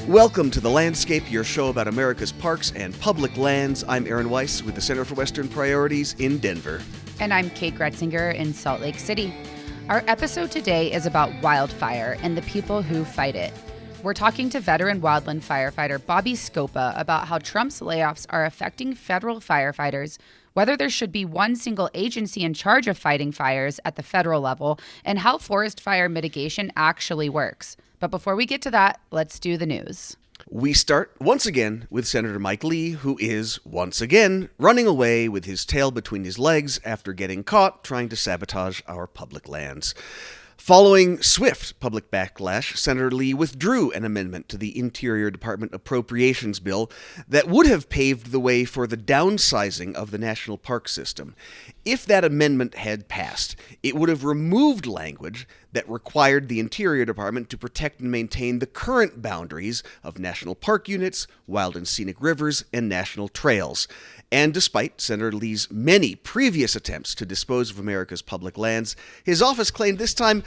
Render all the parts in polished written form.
Welcome to The Landscape, your show about America's parks and public lands. I'm Aaron Weiss with the Center for Western Priorities in Denver. And I'm Kate Groetzinger in Salt Lake City. Our episode today is about wildfire and the people who fight it. We're talking to veteran wildland firefighter Bobbie Scopa about how Trump's layoffs are affecting federal firefighters, whether there should be one single agency in charge of fighting fires at the federal level, and how forest fire mitigation actually works. But before we get to that, let's do the news. We start once again with Senator Mike Lee, who is once again running away with his tail between his legs after getting caught trying to sabotage our public lands. Following swift public backlash, Senator Lee withdrew an amendment to the Interior Department Appropriations Bill that would have paved the way for the downsizing of the national park system. If that amendment had passed, it would have removed language that required the Interior Department to protect and maintain the current boundaries of national park units, wild and scenic rivers, and national trails. And despite Senator Lee's many previous attempts to dispose of America's public lands, his office claimed this time,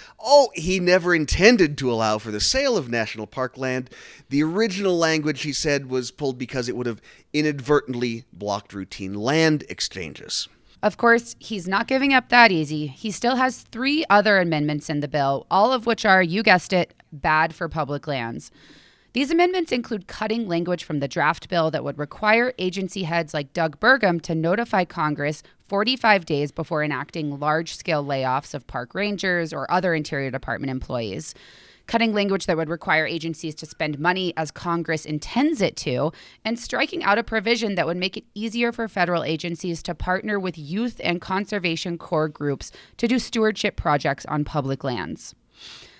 he never intended to allow for the sale of national park land. The original language, he said, was pulled because it would have inadvertently blocked routine land exchanges. Of course, he's not giving up that easy. He still has 3 other amendments in the bill, all of which are, you guessed it, bad for public lands. These amendments include cutting language from the draft bill that would require agency heads like Doug Burgum to notify Congress 45 days before enacting large-scale layoffs of park rangers or other Interior Department employees. Cutting language that would require agencies to spend money as Congress intends it to, and striking out a provision that would make it easier for federal agencies to partner with youth and conservation core groups to do stewardship projects on public lands.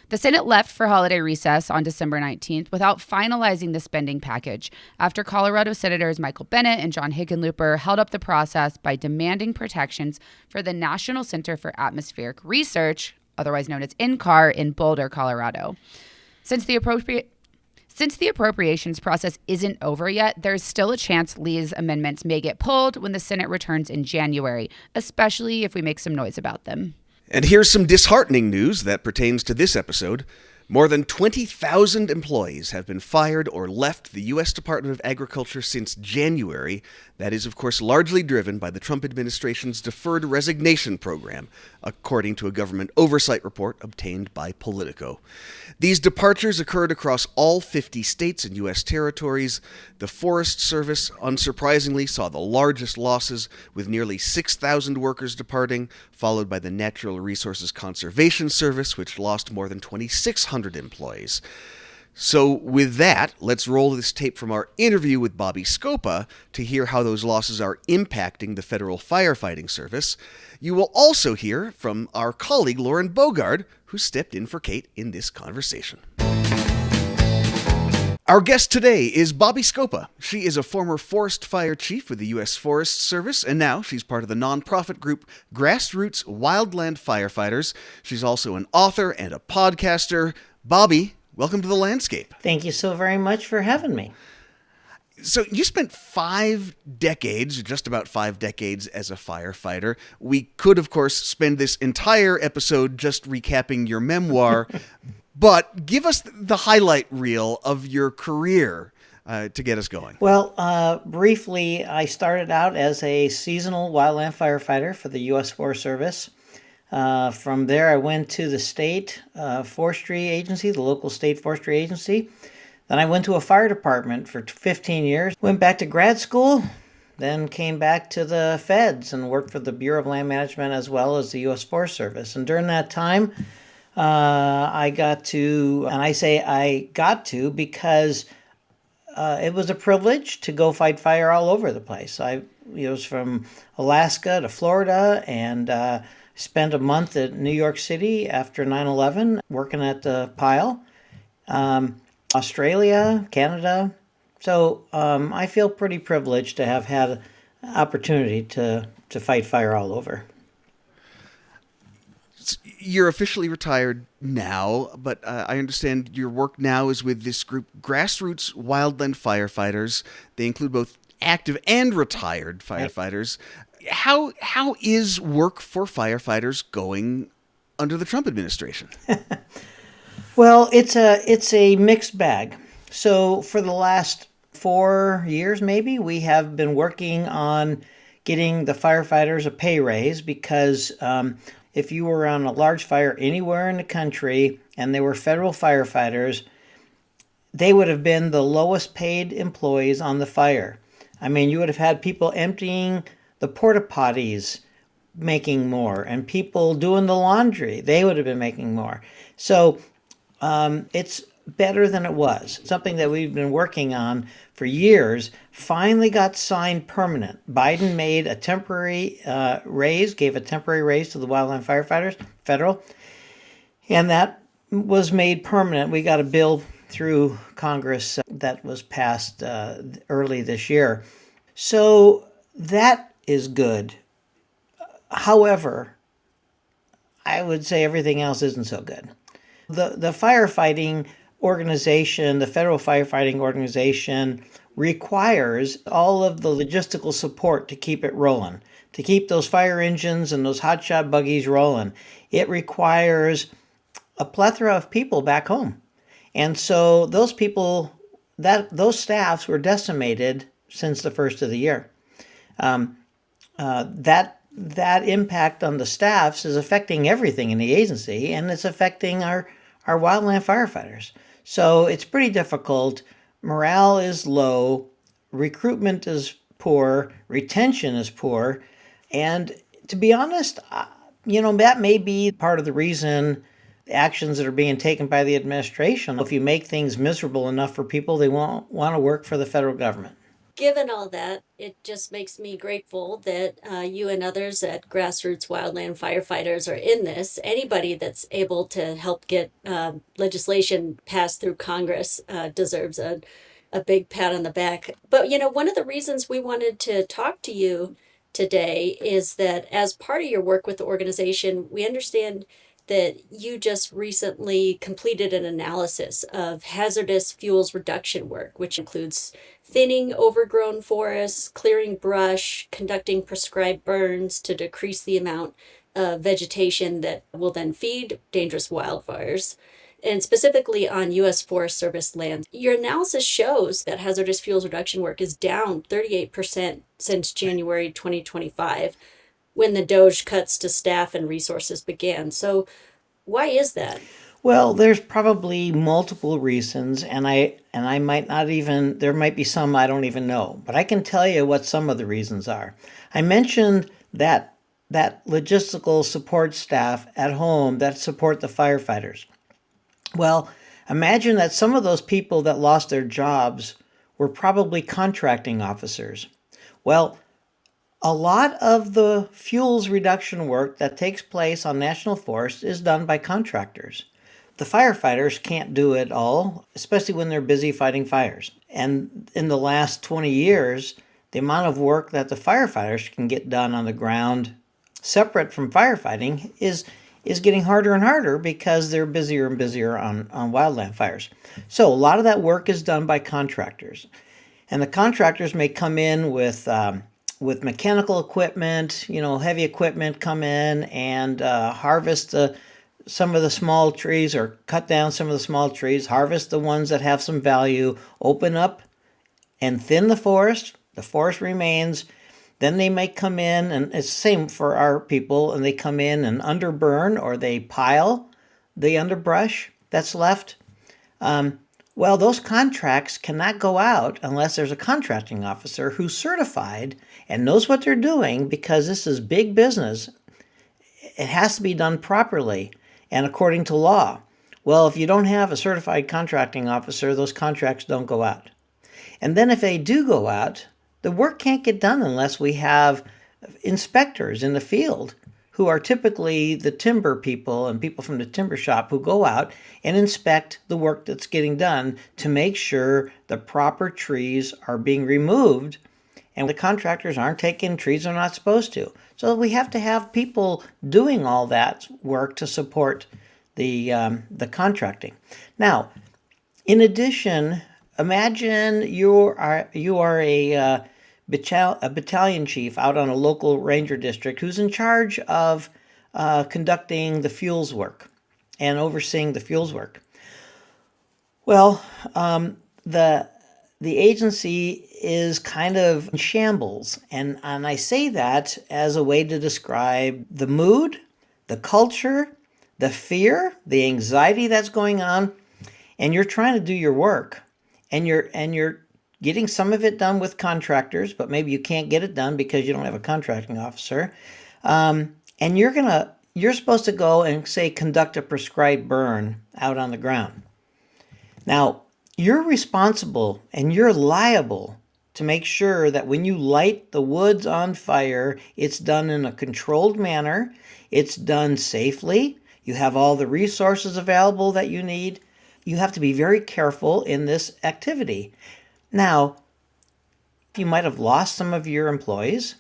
The Senate left for holiday recess on December 19th without finalizing the spending package after Colorado Senators Michael Bennet and John Hickenlooper held up the process by demanding protections for the National Center for Atmospheric Research, otherwise known as NCAR, in Boulder, Colorado. Since the appropriations process isn't over yet, there's still a chance Lee's amendments may get pulled when the Senate returns in January, especially if we make some noise about them. And here's some disheartening news that pertains to this episode. More than 20,000 employees have been fired or left the U.S. Department of Agriculture since January. That is, of course, largely driven by the Trump administration's deferred resignation program, according to a government oversight report obtained by Politico. These departures occurred across all 50 states and U.S. territories. The Forest Service, unsurprisingly, saw the largest losses, with nearly 6,000 workers departing, followed by the Natural Resources Conservation Service, which lost more than 2,600 employees. So with that, let's roll this tape from our interview with Bobbie Scopa to hear how those losses are impacting the federal firefighting service. You will also hear from our colleague Lauren Bogard, who stepped in for Kate in this conversation. Our guest today is Bobbie Scopa. She is a former forest fire chief with the U.S. Forest Service, and now she's part of the nonprofit group Grassroots Wildland Firefighters. She's also an author and a podcaster. Bobbie, welcome to The Landscape. Thank you so very much for having me. So you spent 5 decades, just about 5 decades, as a firefighter. We could, of course, spend this entire episode just recapping your memoir, but give us the highlight reel of your career to get us going. Well, briefly, I started out as a seasonal wildland firefighter for the U.S. Forest Service. From there, I went to the state forestry agency, the local state forestry agency. Then I went to a fire department for 15 years, went back to grad school, then came back to the feds and worked for the Bureau of Land Management as well as the U.S. Forest Service. And during that time, I got to, and I say I got to because it was a privilege to go fight fire all over the place. I was from Alaska to Florida and spent a month at New York City after 9/11 working at the pile. Australia, Canada. So I feel pretty privileged to have had an opportunity to fight fire all over. You're officially retired now, but I understand your work now is with this group, Grassroots Wildland Firefighters. They include both active and retired firefighters. How is work for firefighters going under the Trump administration? Well, it's a mixed bag. So for the last 4 years, maybe, we have been working on getting the firefighters a pay raise because if you were on a large fire anywhere in the country and they were federal firefighters, they would have been the lowest paid employees on the fire. I mean, you would have had people emptying the porta potties making more, and people doing the laundry, they would have been making more. So it's better than it was. Something that we've been working on for years finally got signed permanent. Biden made a temporary raise, gave a temporary raise to the wildland firefighters, federal, and that was made permanent. We got a bill through Congress that was passed early this year. So that is good. However, I would say everything else isn't so good. The firefighting organization, the federal firefighting organization, requires all of the logistical support to keep it rolling, to keep those fire engines and those hotshot buggies rolling. It requires a plethora of people back home. And so those people, those staffs were decimated since the first of the year. That impact on the staffs is affecting everything in the agency, and it's affecting our wildland firefighters. So it's pretty difficult. Morale is low, recruitment is poor, retention is poor, and to be honest, that may be part of the reason actions that are being taken by the administration. If you make things miserable enough for people, they won't want to work for the federal government. Given all that, it just makes me grateful that you and others at Grassroots Wildland Firefighters are in this. Anybody that's able to help get legislation passed through Congress deserves a big pat on the back. But, one of the reasons we wanted to talk to you today is that as part of your work with the organization, we understand that you just recently completed an analysis of hazardous fuels reduction work, which includes thinning overgrown forests, clearing brush, conducting prescribed burns to decrease the amount of vegetation that will then feed dangerous wildfires, and specifically on U.S. Forest Service lands. Your analysis shows that hazardous fuels reduction work is down 38% since January 2025, when the DOGE cuts to staff and resources began. So why is that? Well, there's probably multiple reasons, and I might not even, there might be some I don't even know, but I can tell you what some of the reasons are. I mentioned that logistical support staff at home that support the firefighters. Well, imagine that some of those people that lost their jobs were probably contracting officers. Well, a lot of the fuels reduction work that takes place on national forests is done by contractors. The firefighters can't do it all, especially when they're busy fighting fires. And in the last 20 years, the amount of work that the firefighters can get done on the ground separate from firefighting is getting harder and harder because they're busier and busier on wildland fires. So a lot of that work is done by contractors. And the contractors may come in with mechanical equipment, heavy equipment, come in and harvest some of the small trees or cut down some of the small trees, harvest the ones that have some value, open up and thin the forest. The forest remains. Then they may come in, and it's the same for our people, and they come in and underburn or they pile the underbrush that's left. Well, those contracts cannot go out unless there's a contracting officer who's certified and knows what they're doing, because this is big business. It has to be done properly and according to law. Well, if you don't have a certified contracting officer, those contracts don't go out. And then if they do go out, the work can't get done unless we have inspectors in the field who are typically the timber people and people from the timber shop who go out and inspect the work that's getting done to make sure the proper trees are being removed and the contractors aren't taking trees they're not supposed to. So we have to have people doing all that work to support the contracting. Now, in addition, imagine you are a battalion chief out on a local ranger district who's in charge of conducting the fuels work and overseeing the fuels work. Well, the the agency is kind of in shambles. And I say that as a way to describe the mood, the culture, the fear, the anxiety that's going on, and you're trying to do your work. And you're getting some of it done with contractors, but maybe you can't get it done because you don't have a contracting officer. And you're supposed to go and say conduct a prescribed burn out on the ground. Now, you're responsible and you're liable to make sure that when you light the woods on fire, it's done in a controlled manner, it's done safely, you have all the resources available that you need. You have to be very careful in this activity. Now, you might have lost some of your employees.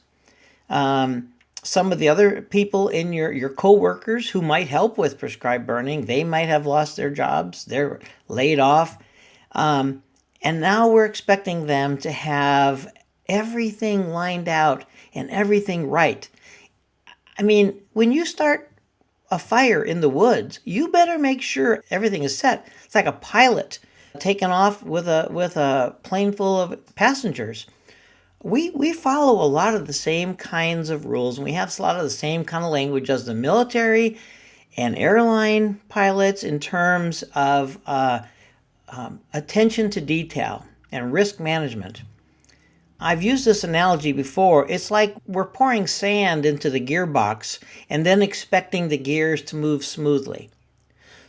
Some of the other people in your co-workers who might help with prescribed burning, they might have lost their jobs. They're laid off. And now we're expecting them to have everything lined out and everything right. I mean, when you start a fire in the woods, you better make sure everything is set. It's like a pilot taking off with a plane full of passengers. We follow a lot of the same kinds of rules, and we have a lot of the same kind of language as the military and airline pilots in terms of attention to detail and risk management. I've used this analogy before. It's like we're pouring sand into the gearbox and then expecting the gears to move smoothly.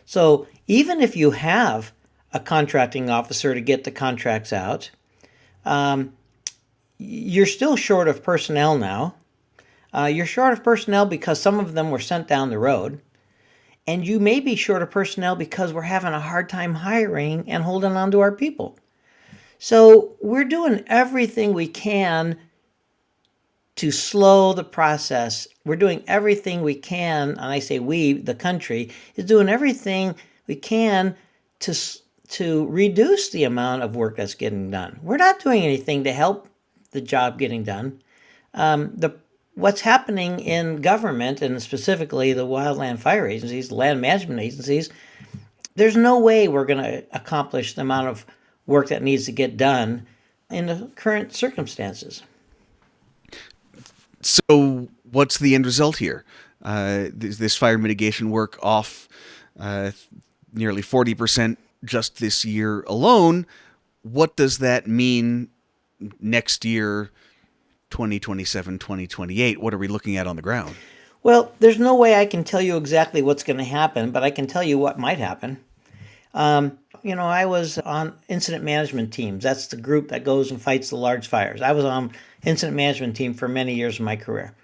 So even if you have a contracting officer to get the contracts out, you're still short of personnel now. You're short of personnel because some of them were sent down the road. And you may be short of personnel because we're having a hard time hiring and holding on to our people. So we're doing everything we can to slow the process. We're doing everything we can, and I say we, the country, is doing everything we can to reduce the amount of work that's getting done. We're not doing anything to help the job getting done. What's happening in government, and specifically the wildland fire agencies, land management agencies, there's no way we're going to accomplish the amount of work that needs to get done in the current circumstances. So what's the end result here? This fire mitigation work off nearly 40% just this year alone. What does that mean next year, 2027, 2028? What are we looking at on the ground? Well, there's no way I can tell you exactly what's going to happen, but I can tell you what might happen. I was on incident management teams. That's the group that goes and fights the large fires. I was on incident management team for many years of my career.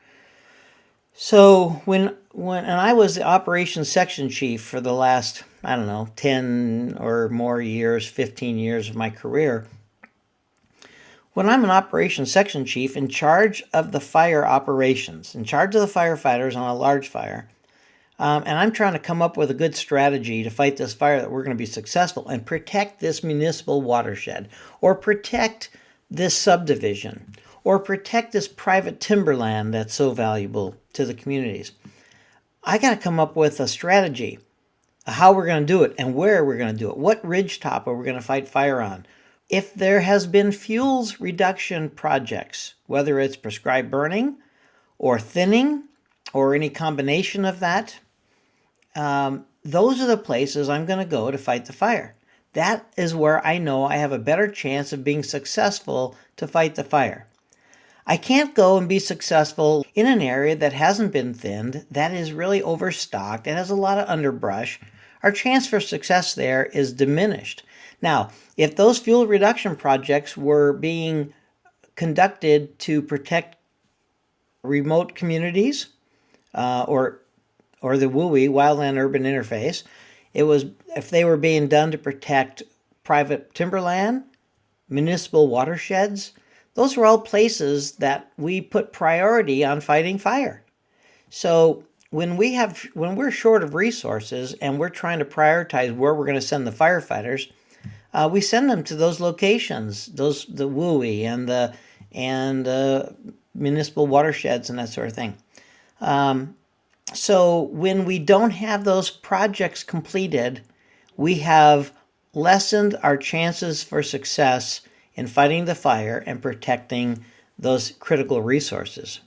So when I was the operations section chief for the last, 10 or more years, 15 years of my career, when I'm an operations section chief in charge of the fire operations, in charge of the firefighters on a large fire, and I'm trying to come up with a good strategy to fight this fire that we're going to be successful and protect this municipal watershed, or protect this subdivision, or protect this private timberland that's so valuable to the communities. I got to come up with a strategy of how we're going to do it and where we're going to do it. What ridgetop are we going to fight fire on? If there has been fuels reduction projects, whether it's prescribed burning or thinning or any combination of that, those are the places I'm going to go to fight the fire. That is where I know I have a better chance of being successful to fight the fire. I can't go and be successful in an area that hasn't been thinned, that is really overstocked, it has a lot of underbrush. Our chance for success there is diminished. Now, if those fuel reduction projects were being conducted to protect remote communities, or the WUI, Wildland Urban Interface, if they were being done to protect private timberland, municipal watersheds, those were all places that we put priority on fighting fire. So when we're short of resources and we're trying to prioritize where we're going to send the firefighters, we send them to those locations, the WUI and the municipal watersheds and that sort of thing. So when we don't have those projects completed, we have lessened our chances for success in fighting the fire and protecting those critical resources.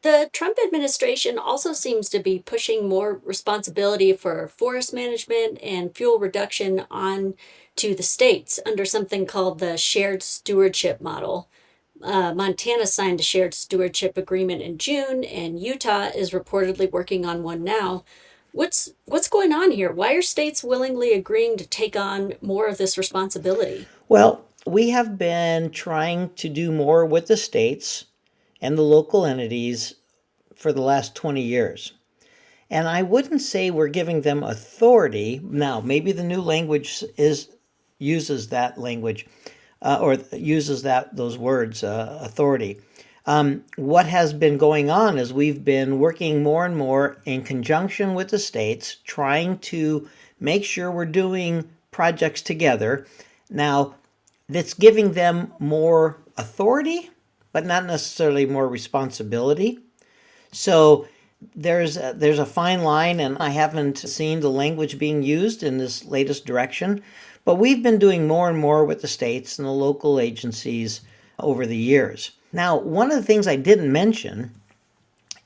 The Trump administration also seems to be pushing more responsibility for forest management and fuel reduction on to the states under something called the shared stewardship model. Montana signed a shared stewardship agreement in June, and Utah is reportedly working on one now. What's going on here? Why are states willingly agreeing to take on more of this responsibility? Well, we have been trying to do more with the states and the local entities for the last 20 years. And I wouldn't say we're giving them authority. Now, maybe the new language uses that language or uses those words, authority. What has been going on is we've been working more and more in conjunction with the states, trying to make sure we're doing projects together. Now, that's giving them more authority, but not necessarily more responsibility. So there's a fine line, and I haven't seen the language being used in this latest direction. But we've been doing more and more with the states and the local agencies over the years. Now, one of the things I didn't mention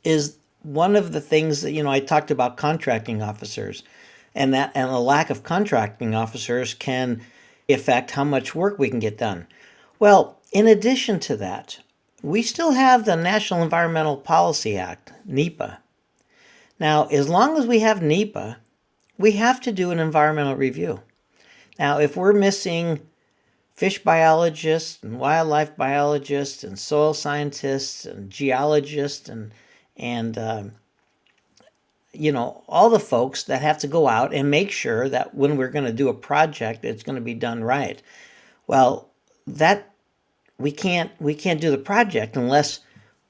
is one of the things that, I talked about contracting officers, and a lack of contracting officers can affect how much work we can get done. Well, in addition to that, we still have the National Environmental Policy Act, NEPA. Now, as long as we have NEPA, we have to do an environmental review. Now, if we're missing fish biologists and wildlife biologists and soil scientists and geologists and all the folks that have to go out and make sure that when we're going to do a project, it's going to be done right. Well, that we can't do the project unless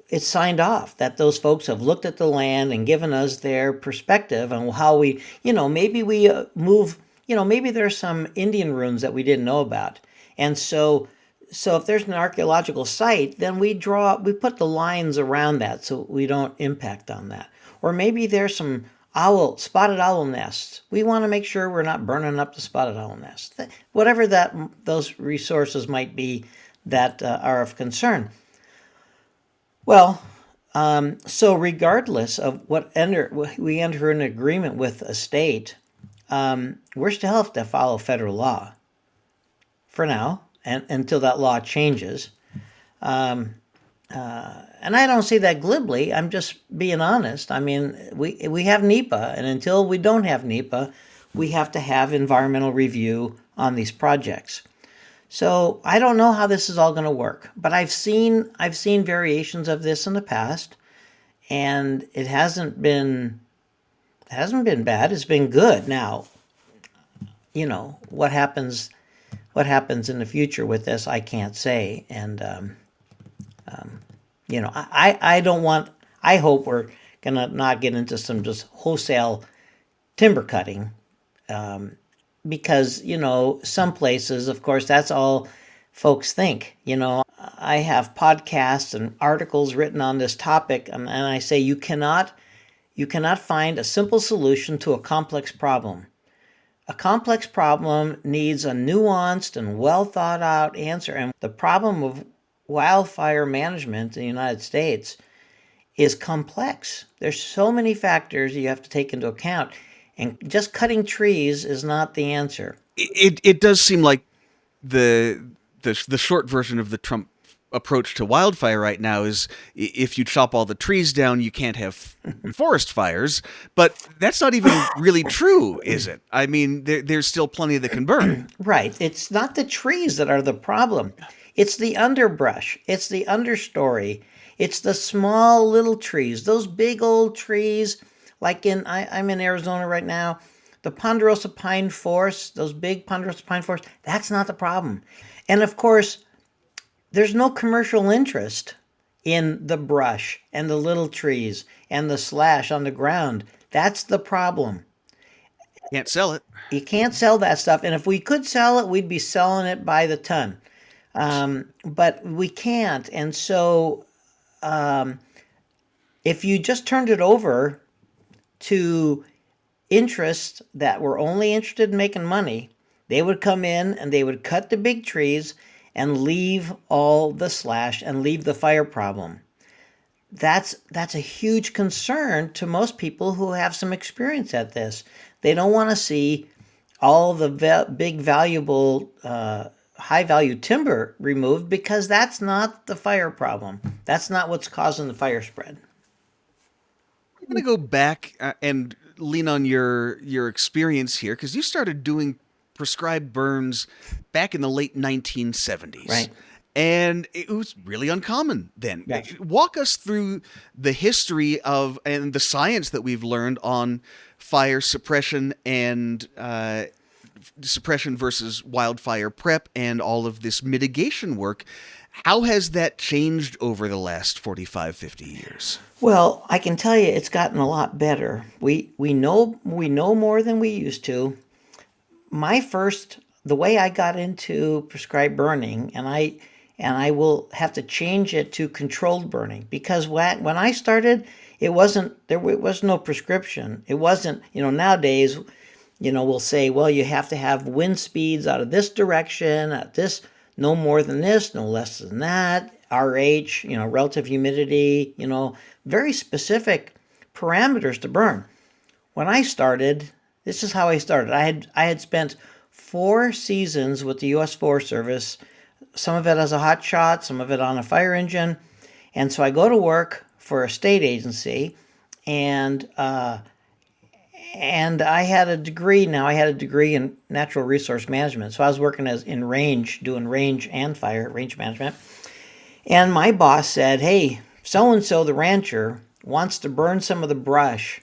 it's signed off, that those folks have looked at the land and given us their perspective on how we, maybe we move, maybe there's some Indian ruins that we didn't know about. And so if there's an archaeological site, then we put the lines around that so we don't impact on that. Or maybe there's some spotted owl nests. We want to make sure we're not burning up the spotted owl nests. Whatever those resources might be that are of concern. Well, so regardless of we enter an agreement with a state, we're still have to follow federal law for now, and until that law changes. And I don't say that glibly. I'm just being honest. I mean, we have NEPA, and until we don't have NEPA, we have to have environmental review on these projects. So I don't know how this is all going to work, but I've seen variations of this in the past, and it hasn't been bad. It's been good. Now, what happens in the future with this, I can't say. And I hope we're gonna not get into some just wholesale timber cutting. Because, some places, of course, that's all folks think. I have podcasts and articles written on this topic, and I say you cannot find a simple solution to a complex problem. A complex problem needs a nuanced and well thought out answer. And the problem of wildfire management in the United States is complex. There's so many factors you have to take into account. And just cutting trees is not the answer. It does seem like the short version of the Trump approach to wildfire right now is if you chop all the trees down, you can't have forest fires. But that's not even really true, is it? I mean, there's still plenty that can burn. Right. It's not the trees that are the problem. It's the underbrush. It's the understory. It's the small little trees. Those big old trees. Like I'm in Arizona right now, the ponderosa pine forests, those big ponderosa pine forests, that's not the problem. And of course, there's no commercial interest in the brush and the little trees and the slash on the ground. That's the problem. Can't sell it. You can't sell that stuff. And if we could sell it, we'd be selling it by the ton. But we can't. And so if you just turned it over to interests that were only interested in making money, They would come in and they would cut the big trees and leave all the slash and leave the fire problem. That's a huge concern to most people who have some experience at this. They don't want to see all the big valuable high value timber removed, because that's not the fire problem. That's not what's causing the fire spread. I'm going to go back and lean on your experience here, because you started doing prescribed burns back in the late 1970s. Right. And it was really uncommon then. Yes. Walk us through the history of and the science that we've learned on fire suppression and suppression versus wildfire prep and all of this mitigation work. How has that changed over the last 45, 50 years? Well, I can tell you it's gotten a lot better. We know more than we used to. The way I got into prescribed burning, and I will have to change it to controlled burning, because when I started, it was no prescription. It wasn't, nowadays, we'll say, well, you have to have wind speeds out of this direction, at this, no more than this, no less than that, RH, relative humidity, very specific parameters to burn. When I started, this is how I started. I had spent 4 seasons with the U.S. Forest Service, some of it as a hot shot, some of it on a fire engine. And so I go to work for a state agency, and I had a degree. Now I had a degree in natural resource management. So I was working in range, doing range and fire, range management. And my boss said, hey, so-and-so, the rancher, wants to burn some of the brush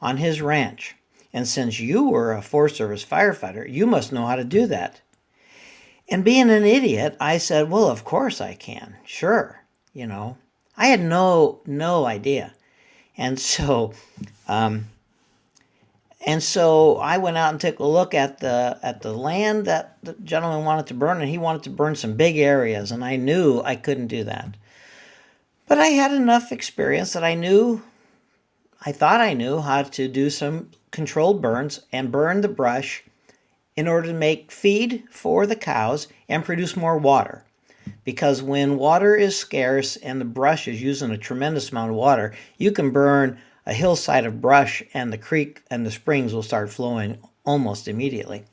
on his ranch. And since you were a Forest Service firefighter, you must know how to do that. And being an idiot, I said, well, of course I can. Sure. I had no idea. And so I went out and took a look at the land that the gentleman wanted to burn, and he wanted to burn some big areas, and I knew I couldn't do that. But I had enough experience that I thought I knew how to do some controlled burns and burn the brush in order to make feed for the cows and produce more water. Because when water is scarce and the brush is using a tremendous amount of water, you can burn a hillside of brush and the creek and the springs will start flowing almost immediately.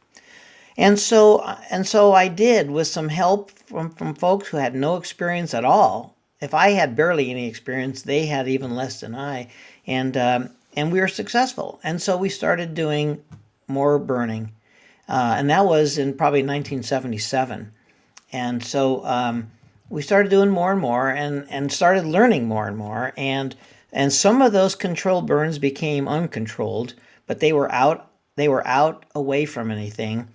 And so I did, with some help from folks who had no experience at all. If I had barely any experience, they had even less than I. And we were successful. And so we started doing more burning. And that was in probably 1977. And so we started doing more and more and started learning more and more. And some of those controlled burns became uncontrolled, but they were out away from anything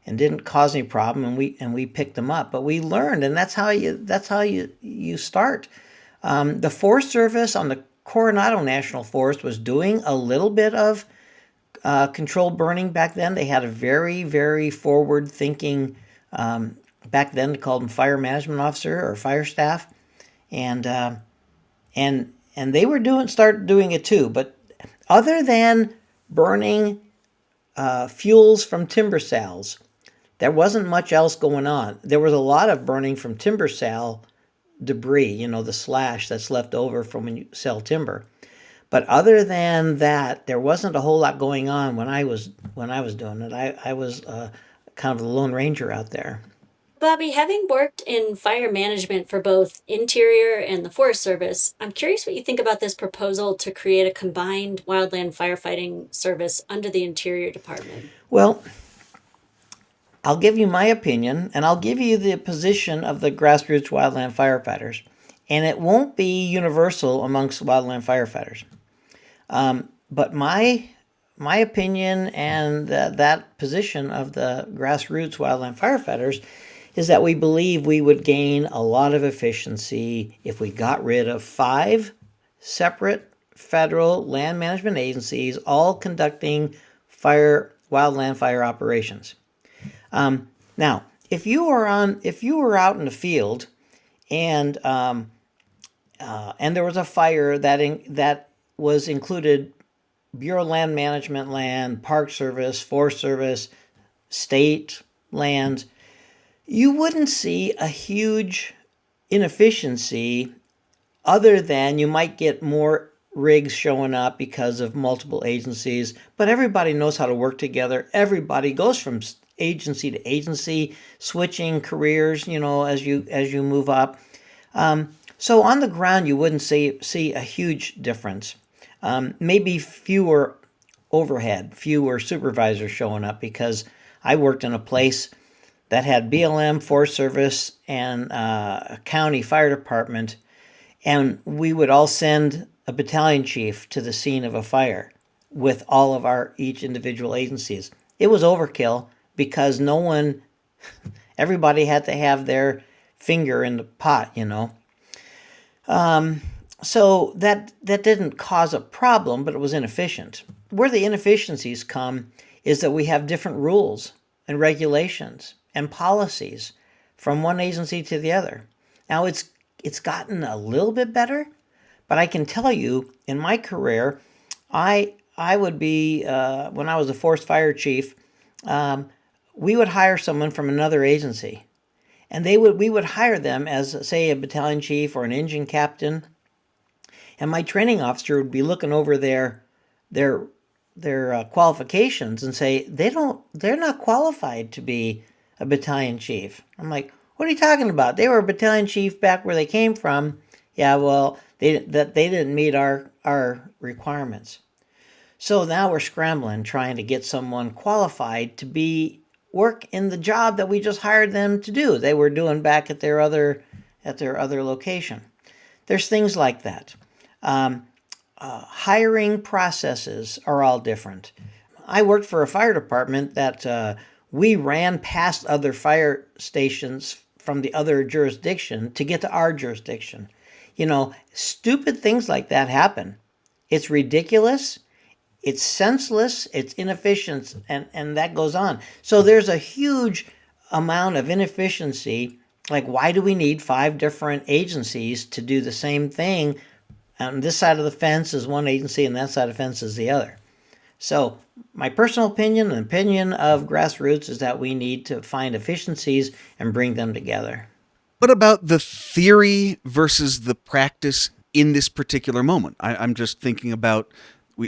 and didn't cause any problem, and we picked them up. But we learned, and that's how you start. The Forest Service on the Coronado National Forest was doing a little bit of controlled burning back then. They had a very, very forward-thinking, back then they called them fire management officer or fire staff, and they were started doing it too. But other than burning fuels from timber sales, there wasn't much else going on. There was a lot of burning from timber sale debris, the slash that's left over from when you sell timber. But other than that, there wasn't a whole lot going on when I was doing it. I was kind of the Lone Ranger out there. Bobbie, having worked in fire management for both Interior and the Forest Service, I'm curious what you think about this proposal to create a combined wildland firefighting service under the Interior Department. Well, I'll give you my opinion, and I'll give you the position of the Grassroots Wildland Firefighters, and it won't be universal amongst wildland firefighters. But my opinion and that position of the Grassroots Wildland Firefighters is that we believe we would gain a lot of efficiency if we got rid of 5 separate federal land management agencies, all conducting wildland fire operations. Now, if you were out in the field, and there was a fire that was included Bureau of Land Management land, Park Service, Forest Service, state, lands, you wouldn't see a huge inefficiency other than you might get more rigs showing up because of multiple agencies, but everybody knows how to work together. Everybody goes from agency to agency, switching careers, as you move up. So on the ground, you wouldn't see a huge difference. Maybe fewer overhead, fewer supervisors showing up, because I worked in a place that had BLM, Forest Service, and a county fire department, and we would all send a battalion chief to the scene of a fire with all of our each individual agencies. It was overkill because everybody had to have their finger in the pot, So that didn't cause a problem, but it was inefficient. Where the inefficiencies come is that we have different rules and regulations and policies from one agency to the other. Now it's gotten a little bit better, but I can tell you, in my career, I would be when I was a forest fire chief, we would hire someone from another agency, and we would hire them as, say, a battalion chief or an engine captain, and my training officer would be looking over their qualifications and say they're not qualified to be a battalion chief. I'm like, what are you talking about? They were a battalion chief back where they came from. Yeah, well, they didn't meet our requirements. So now we're scrambling, trying to get someone qualified to work in the job that we just hired them to do. They were doing back at their other location. There's things like that. Hiring processes are all different. I worked for a fire department that we ran past other fire stations from the other jurisdiction to get to our jurisdiction. Stupid things like that happen. It's ridiculous, it's senseless, it's inefficient, and that goes on. So there's a huge amount of inefficiency. Like, why do we need 5 different agencies to do the same thing? On this side of the fence is one agency, and that side of the fence is the other. So my personal opinion and opinion of Grassroots is that we need to find efficiencies and bring them together. What about the theory versus the practice in this particular moment? I'm just thinking about,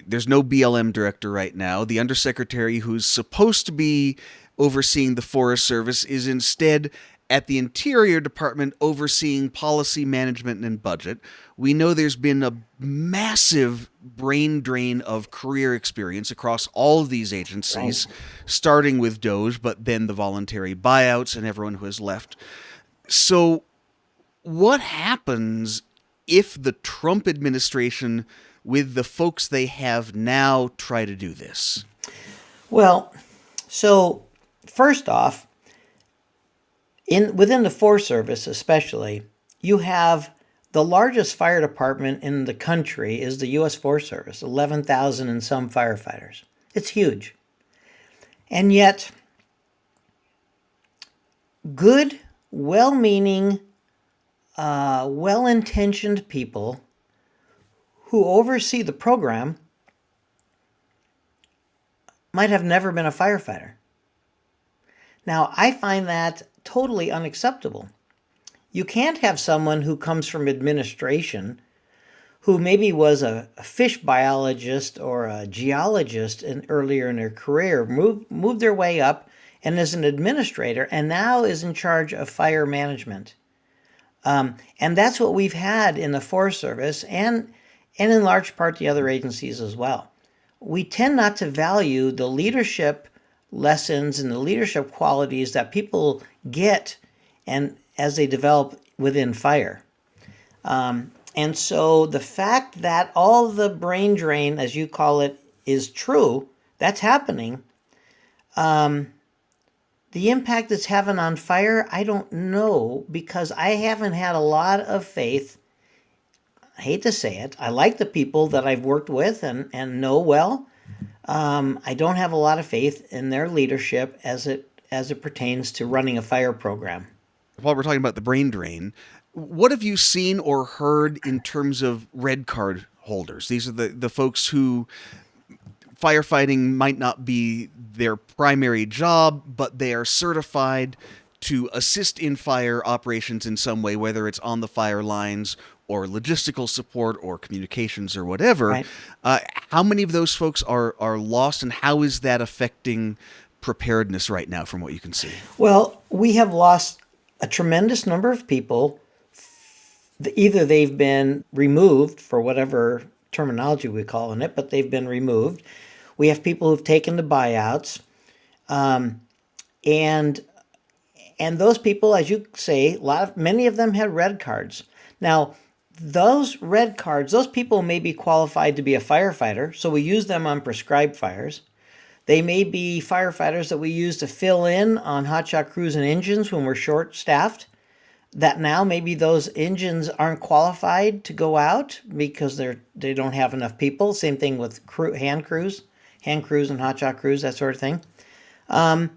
there's no BLM director right now. The undersecretary who's supposed to be overseeing the Forest Service is instead at the Interior Department overseeing policy management and budget. We know there's been a massive brain drain of career experience across all of these agencies, starting with DOJ, but then the voluntary buyouts and everyone who has left. So what happens if the Trump administration, with the folks they have now, try to do this? Well, so first off, within the Forest Service especially, you have the largest fire department in the country is the U.S. Forest Service, 11,000 and some firefighters. It's huge. And yet, good, well-meaning, well-intentioned people who oversee the program might have never been a firefighter. Now, I find that totally unacceptable. You can't have someone who comes from administration, who maybe was a fish biologist or a geologist earlier in their career, move their way up and is an administrator and now is in charge of fire management. And that's what we've had in the Forest Service and in large part the other agencies as well. We tend not to value the leadership lessons and the leadership qualities that people get and as they develop within fire. And so the fact that all the brain drain, as you call it, is true, that's happening. The impact it's having on fire, I don't know, because I haven't had a lot of faith. I hate to say it. I like the people that I've worked with and know well. I don't have a lot of faith in their leadership as it pertains to running a fire program. While we're talking about the brain drain, what have you seen or heard in terms of red card holders? These are the folks who, firefighting might not be their primary job, but they are certified to assist in fire operations in some way, whether it's on the fire lines or logistical support or communications or whatever. Right. How many of those folks are lost, and how is that affecting preparedness right now from what you can see? Well, we have lost a tremendous number of people. Either they've been removed for whatever terminology we call it, but they've been removed. We have people who've taken the buyouts, and those people, as you say, many of them had red cards. Now, those red cards, those people may be qualified to be a firefighter, so we use them on prescribed fires. They may be firefighters that we use to fill in on hotshot crews and engines when we're short-staffed. That now maybe those engines aren't qualified to go out because they don't have enough people. Same thing with hand crews and hotshot crews, that sort of thing. An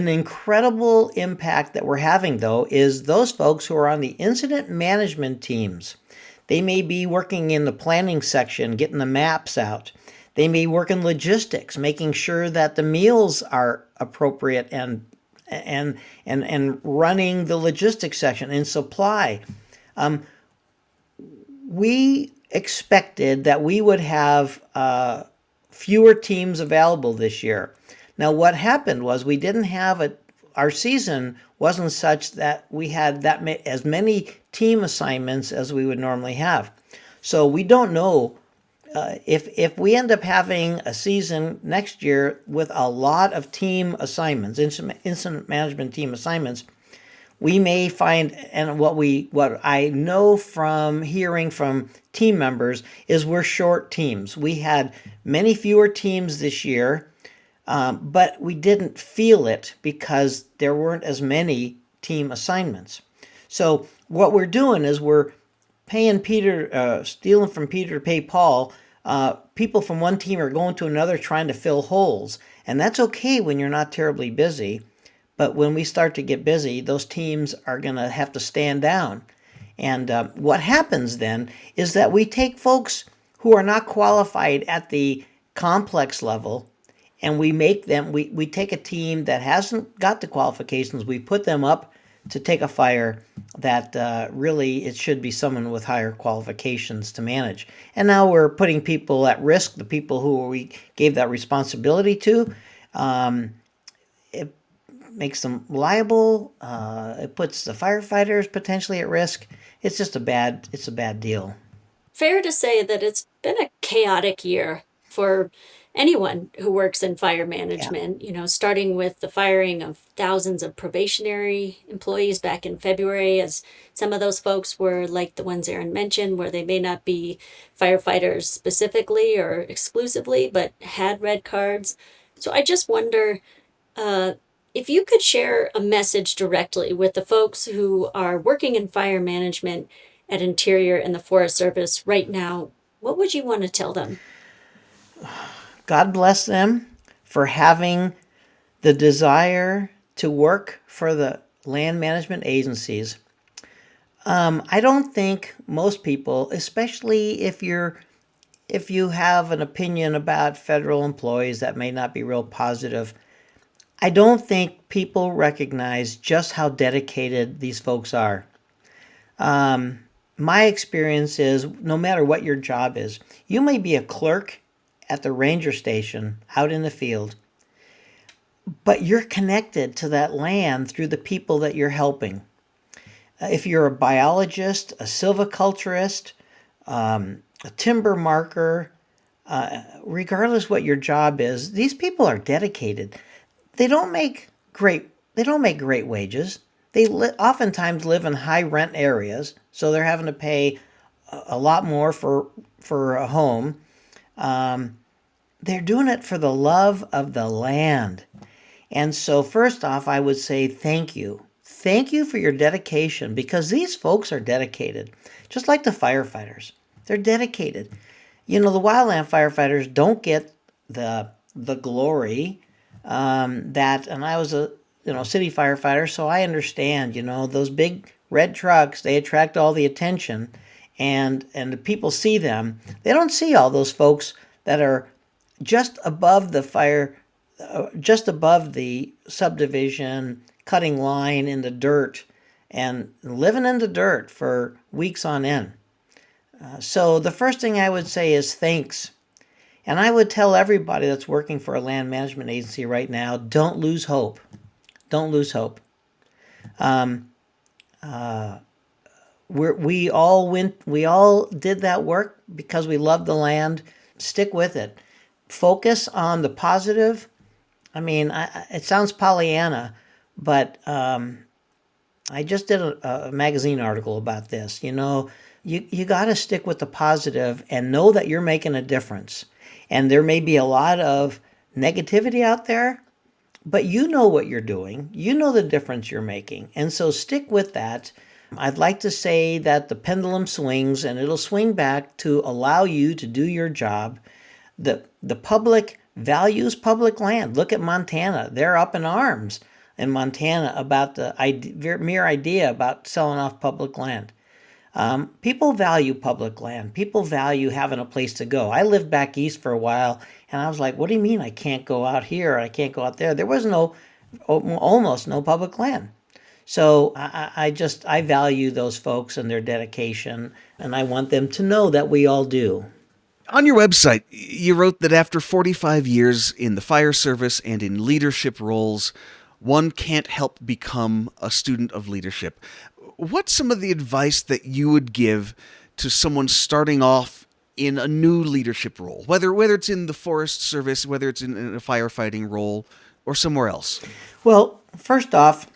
incredible impact that we're having, though, is those folks who are on the incident management teams. They may be working in the planning section, getting the maps out. They may work in logistics, making sure that the meals are appropriate and running the logistics section and supply. We expected that we would have fewer teams available this year. Now, what happened was we didn't have our season wasn't such that we had as many team assignments as we would normally have. So we don't know if we end up having a season next year with a lot of team assignments, incident management team assignments. We may find, and what I know from hearing from team members is we're short teams. We had many fewer teams this year. But we didn't feel it because there weren't as many team assignments. So what we're doing is we're paying Peter, stealing from Peter to pay Paul. People from one team are going to another trying to fill holes. And that's okay when you're not terribly busy. But when we start to get busy, those teams are going to have to stand down. And what happens then is that we take folks who are not qualified at the complex level, and we make them, we take a team that hasn't got the qualifications, we put them up to take a fire that really it should be someone with higher qualifications to manage. And now we're putting people at risk, the people who we gave that responsibility to. It makes them liable. It puts the firefighters potentially at risk. It's just a bad deal. Fair to say that it's been a chaotic year for anyone who works in fire management, starting with the firing of thousands of probationary employees back in February, as some of those folks were like the ones Aaron mentioned, where they may not be firefighters specifically or exclusively, but had red cards. So I just wonder if you could share a message directly with the folks who are working in fire management at Interior and the Forest Service right now, what would you want to tell them? God bless them for having the desire to work for the land management agencies. I don't think most people, especially if you have an opinion about federal employees that may not be real positive, I don't think people recognize just how dedicated these folks are. My experience is no matter what your job is, you may be a clerk at the ranger station out in the field, but you're connected to that land through the people that you're helping. If you're a biologist, a silviculturist, a timber marker, regardless what your job is, these people are dedicated. They don't make great wages. They oftentimes live in high rent areas, so they're having to pay a lot more for a home. They're doing it for the love of the land. And so first off, I would say thank you. Thank you for your dedication, because these folks are dedicated, just like the firefighters. They're dedicated. The wildland firefighters don't get the glory that, and I was a city firefighter, so I understand, those big red trucks, they attract all the attention, and the people see them. They don't see all those folks that are just above the fire, just above the subdivision, cutting line in the dirt and living in the dirt for weeks on end. So the first thing I would say is thanks. And I would tell everybody that's working for a land management agency right now, don't lose hope. Don't lose hope. We all did that work because we love the land. Stick with it. Focus on the positive. I mean, it sounds Pollyanna, but I just did a magazine article about this. You got to stick with the positive and know that you're making a difference. And there may be a lot of negativity out there, but you know what you're doing. You know the difference you're making. And so stick with that. I'd like to say that the pendulum swings and it'll swing back to allow you to do your job. The public values public land. Look at Montana. They're up in arms in Montana about the mere idea about selling off public land. People value public land. People value having a place to go. I lived back east for a while, and I was like, what do you mean I can't go out here or I can't go out there? There was almost no public land. So I value those folks and their dedication, and I want them to know that we all do. On your website, you wrote that after 45 years in the fire service and in leadership roles, one can't help become a student of leadership. What's some of the advice that you would give to someone starting off in a new leadership role, whether it's in the Forest Service, whether it's in a firefighting role, or somewhere else? Well, first off,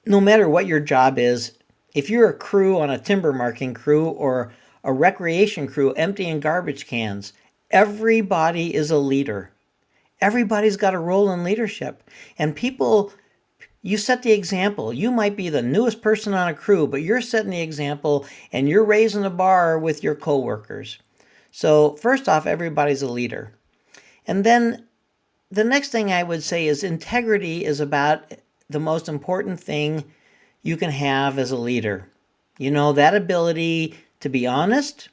no matter what your job is, if you're a crew on a timber marking crew or a recreation crew emptying garbage cans, everybody is a leader. Everybody's got a role in leadership. And you set the example. You might be the newest person on a crew, but you're setting the example and you're raising the bar with your coworkers. So first off, everybody's a leader. And then the next thing I would say is integrity is about the most important thing you can have as a leader. That ability to be honest.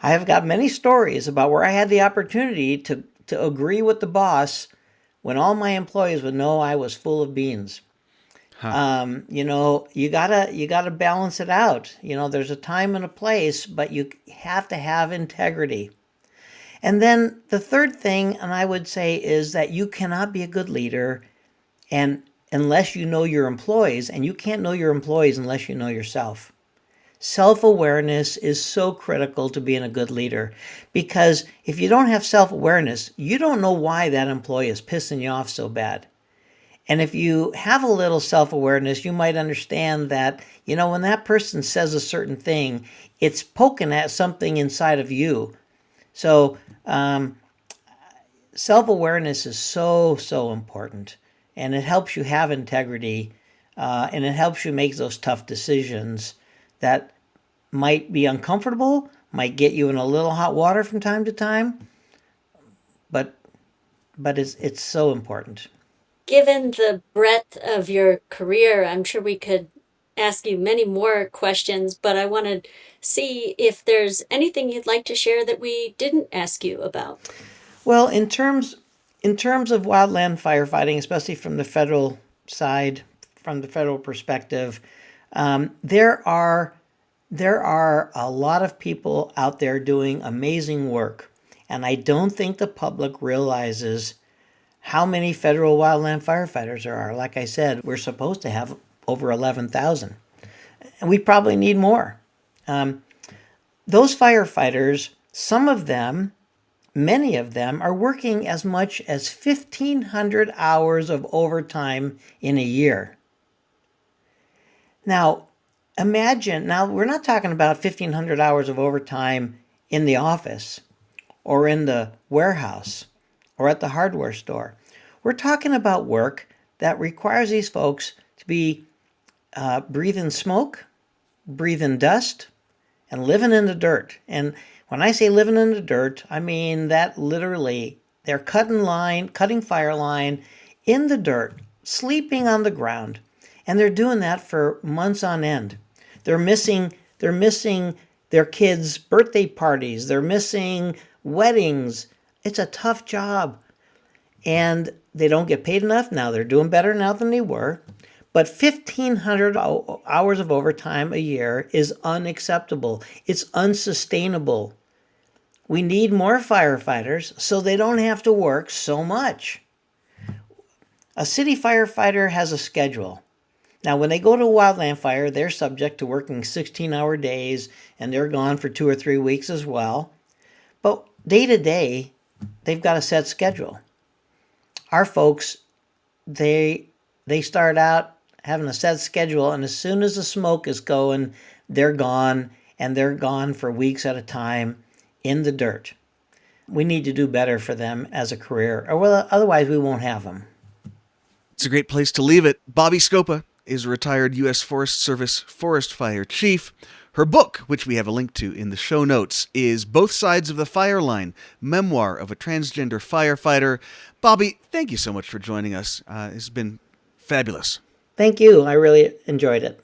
I have got many stories about where I had the opportunity to agree with the boss when all my employees would know I was full of beans. You gotta balance it out. There's a time and a place, but you have to have integrity. And then the third thing, and I would say, is that you cannot be a good leader unless you know your employees, and you can't know your employees unless you know yourself. Self-awareness is so critical to being a good leader, because if you don't have self-awareness, you don't know why that employee is pissing you off so bad. And if you have a little self-awareness, you might understand that, when that person says a certain thing, it's poking at something inside of you. So self-awareness is so, so important, and it helps you have integrity, and it helps you make those tough decisions that might be uncomfortable, might get you in a little hot water from time to time, but it's so important. Given the breadth of your career, I'm sure we could ask you many more questions, but I want to see if there's anything you'd like to share that we didn't ask you about. Well, in terms of wildland firefighting, especially from the federal side, from the federal perspective, there are a lot of people out there doing amazing work, and I don't think the public realizes how many federal wildland firefighters there are. Like I said, we're supposed to have over 11,000, and we probably need more. Those firefighters, many of them are working as much as 1,500 hours of overtime in a year. Now, we're not talking about 1,500 hours of overtime in the office or in the warehouse or at the hardware store. We're talking about work that requires these folks to be breathing smoke, breathing dust, and living in the dirt. And when I say living in the dirt, I mean that literally they're cutting fire line in the dirt, sleeping on the ground. And they're doing that for months on end. They're missing their kids' birthday parties. They're missing weddings. It's a tough job. And they don't get paid enough now. They're doing better now than they were. But 1,500 hours of overtime a year is unacceptable. It's unsustainable. We need more firefighters so they don't have to work so much. A city firefighter has a schedule. Now, when they go to a wildland fire, they're subject to working 16-hour days, and they're gone for 2 or 3 weeks as well. But day to day, they've got a set schedule. Our folks, they start out having a set schedule, and as soon as the smoke is going, they're gone, and they're gone for weeks at a time in the dirt. We need to do better for them as a career, or well, otherwise we won't have them. It's a great place to leave it. Bobbie Scopa is a retired U.S. Forest Service forest fire chief. Her book, which we have a link to in the show notes, is Both Sides of the Fire Line, Memoir of a Transgender Firefighter. Bobbie, thank you so much for joining us. It's been fabulous. Thank you. I really enjoyed it.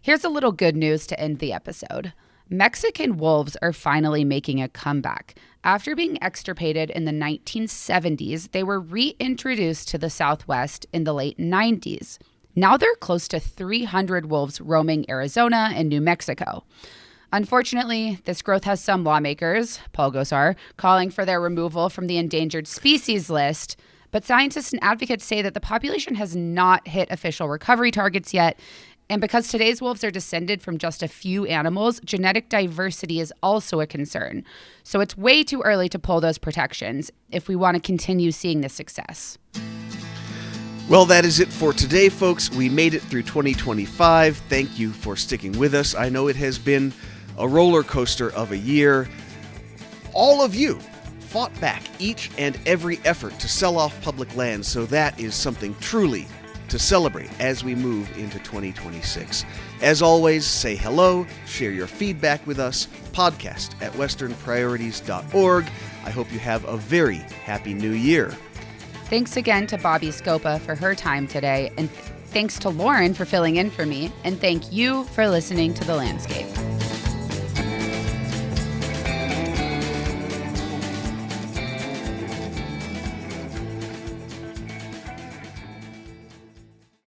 Here's a little good news to end the episode. Mexican wolves are finally making a comeback. After being extirpated in the 1970s, they were reintroduced to the Southwest in the late 90s. Now there are close to 300 wolves roaming Arizona and New Mexico. Unfortunately, this growth has some lawmakers, Paul Gosar, calling for their removal from the endangered species list. But scientists and advocates say that the population has not hit official recovery targets yet. And because today's wolves are descended from just a few animals, genetic diversity is also a concern. So it's way too early to pull those protections if we want to continue seeing this success. Well, that is it for today, folks. We made it through 2025. Thank you for sticking with us. I know it has been a roller coaster of a year. All of you fought back each and every effort to sell off public land, so that is something truly to celebrate as we move into 2026. As always, say hello, share your feedback with us, podcast@westernpriorities.org. I hope you have a very happy new year. Thanks again to Bobbie Scopa for her time today, and thanks to Lauren for filling in for me, and thank you for listening to The Landscape.